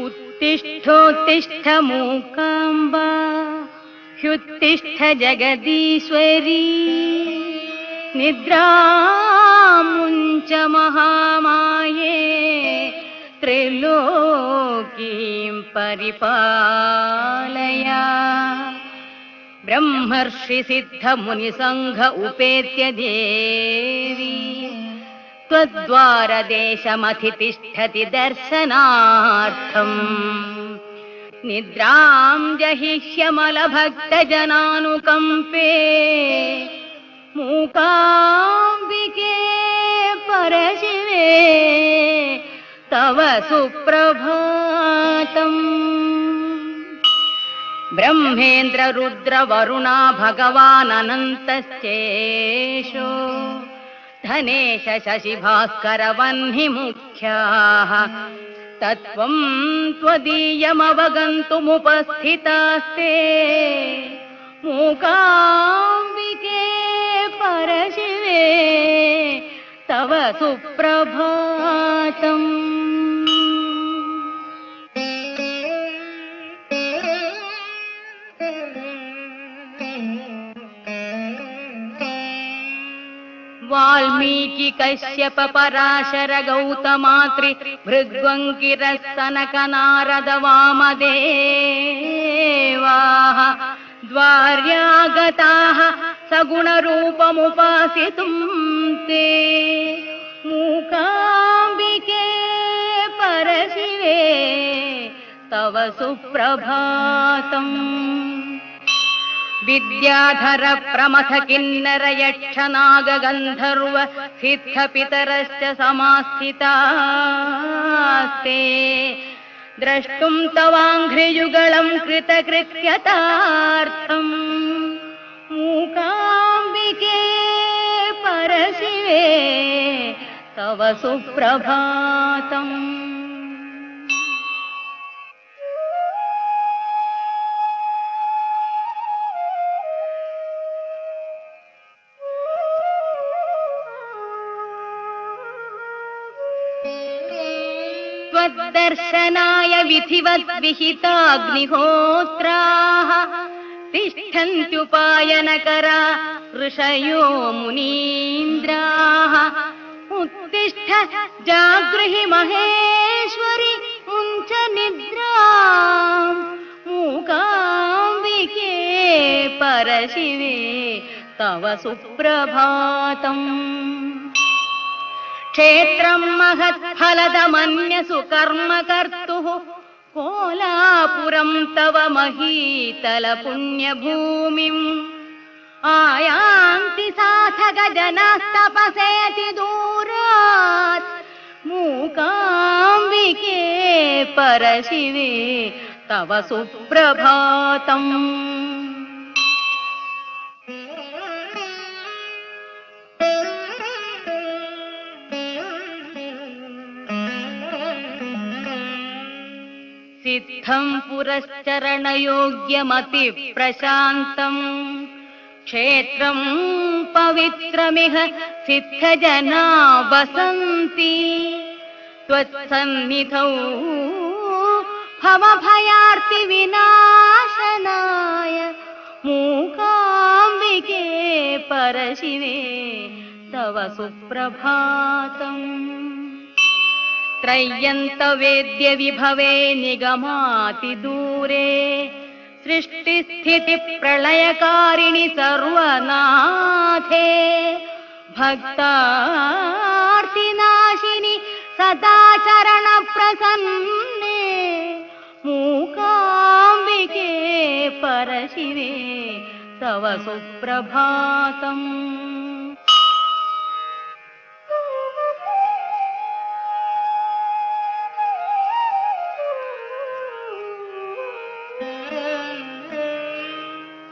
उत्तिष्ठोत्तिष्ठ मूकाम्बा ह्युत्तिष्ठ जगदीश्वरी निद्रामुञ्च महामाये त्रिलोकीं परिपालय। ब्रह्मर्षि सिद्ध मुनिसंघ उपेत्य देवी त्वद्वारदेशमधितिष्ठति दर्शनार्थम्। निद्रां जहिष्यमलभक्तजनानुकम्पे मूकाम्बिके परशिवे तव सुप्रभातम्। ब्रह्मेन्द्र रुद्र वरुणा भगवान् अनन्तश्चेशो धनेश शशि भास्कर वह्नि मुख्याः तत्त्वं त्वदीयमवगन्तुमुपस्थितास्ते। मूकाम्बिके परशिवे तव सुप्रभातम्। वाल्मीकि कश्यप पराशर गौतमात्रि भृग्वङ्गिरः सनक नारद वामदेवाः द्वार्यागताः सगुणरूपमुपासितुं ते। मूकाम्बिके परशिवे तव सुप्रभातम्। विद्याधर प्रमथ किन्नर यक्ष नाग गन्धर्व सिद्ध पितरश्च समास्थितास्ते। द्रष्टुं तवाङ्घ्रियुगलं कृतकृत्यतार्थम्। मूकाम्बिके परशिवे तव सुप्रभातम्। त्वद्दर्शनाय विधिवत् विहिताग्निहोत्राः तिष्ठन्त्युपायनकरा ऋषयो मुनीन्द्राः। उत्तिष्ठ जागृहि महेश्वरि मुञ्च निद्राम्। मूकाम्बिके परशिवे तव सुप्रभातम्। क्षेत्रं महत्फलदमन्यसु कर्म कर्तुः कोलापुरं तव महीतल पुण्यभूमिम्। आयान्ति साधक जनास्तपसेति दूरात्। मूकाम्बिके परशिवे तव सुप्रभातम्। सिद्धं पुरश्चरणयोग्यमति प्रशान्तम् क्षेत्रं पवित्रमिह सिद्धजना वसन्ति। त्वत्सन्निधौ भवभयार्ति विनाशनाय। मूकाम्बिके परशिवे तव सुप्रभातम्। त्रय्यन्त वेद्य विभवे निगमाति दूरे सृष्टिस्थिति प्रलयकारिणि सर्वनाथे। भक्तार्तिनाशिनि सदाचरण प्रसन्ने। मूकाम्बिके परशिवे तव सुप्रभातम्।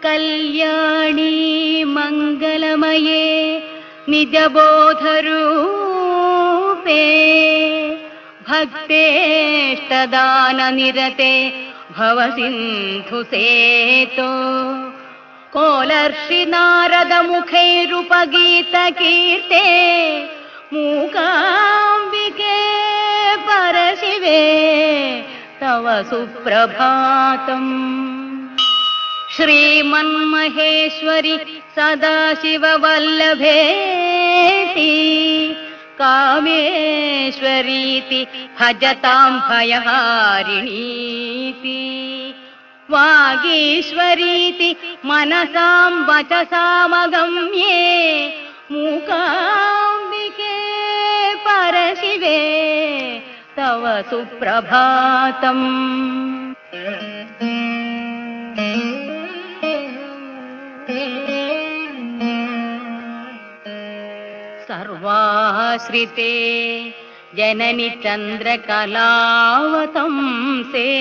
कल्याणी मंगलमये निजबोधरूपे भक्तेष्टदाननिरते भवसिन्धुसेतो। कोलर्षि नारद मुखैरुपगीतकीर्ते। मूकाम्बिके परशिवे तव तव सुप्रभातम्। श्रीमन्महेश्वरि सदाशिववल्लभेति कामेश्वरीति भजतां भयहारिणीति वागीश्वरीति मनसां वचसामगम्ये मूकाम्बिके परशिवे तव सुप्रभातम्। सर्वाश्रिते जननि चन्द्रकलावतंसे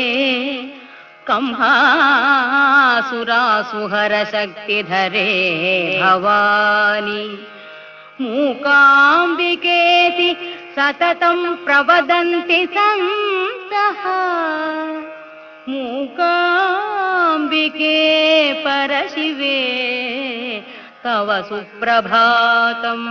कंहासुरासुहरशक्तिधरे भवानि मूकाम्बिकेति सततं प्रवदन्ति सन्तः मूकाम्बिके परशिवे तव सुप्रभातम्।